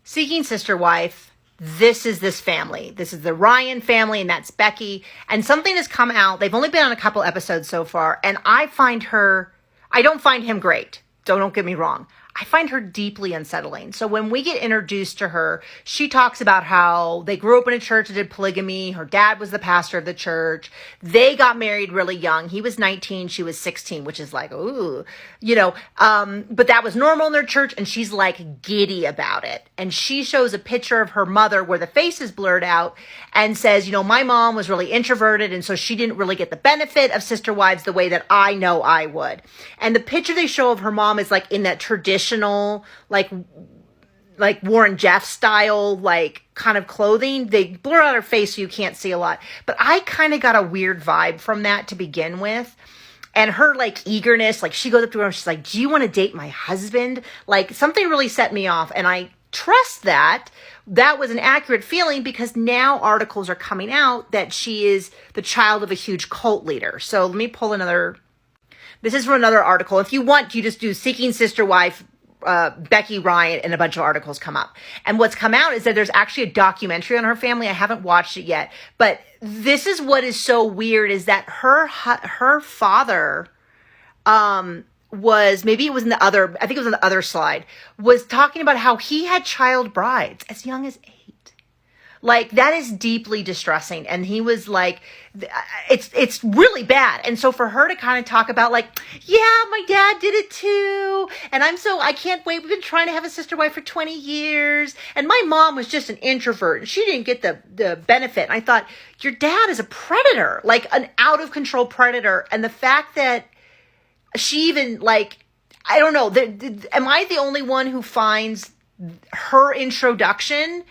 Seeking Sister Wife, this is this family. This is the Ryan family, and that's Becky. And something has come out. They've only been on a couple episodes so far, and I don't find him great. Don't get me wrong. I find her deeply unsettling. So when we get introduced to her, she talks about how they grew up in a church that did polygamy. Her dad was the pastor of the church. They got married really young. He was 19, she was 16, which is like, ooh, but that was normal in their church. And she's like giddy about it. And she shows a picture of her mother where the face is blurred out and says, my mom was really introverted. And so she didn't really get the benefit of Sister Wives the way that I know I would. And the picture they show of her mom is like in that traditional, like Warren Jeff style, like kind of clothing. They blur out her face so you can't see a lot. But I kind of got a weird vibe from that to begin with. And her like eagerness, like she goes up to her and she's like, do you want to date my husband? Like something really set me off. And I trust that was an accurate feeling because now articles are coming out that she is the child of a huge cult leader. So let me pull another. This is from another article. If you want, you just do Seeking Sister Wife, Becky Ryan, and a bunch of articles come up. And what's come out is that there's actually a documentary on her family. I haven't watched it yet, but this is what is so weird is that her father, was, maybe it was in the other, I think it was on the other slide, was talking about how he had child brides as young as 8. Like, that is deeply distressing. And he was like, it's really bad. And so for her to kind of talk about like, yeah, my dad did it too. And I can't wait. We've been trying to have a sister wife for 20 years. And my mom was just an introvert and she didn't get the benefit. And I thought, your dad is a predator, like an out of control predator. And the fact that she even like, I don't know, am I the only one who finds her introduction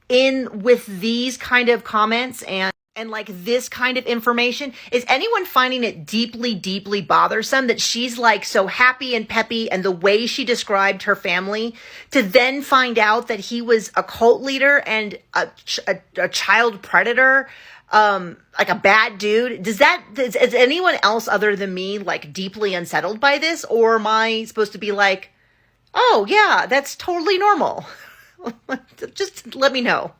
in with these kind of comments and like this kind of information? Is anyone finding it deeply, deeply bothersome that she's like so happy and peppy and the way she described her family to then find out that he was a cult leader and a child predator, like a bad dude? Is anyone else other than me like deeply unsettled by this? Or am I supposed to be like, oh yeah, that's totally normal? Just let me know.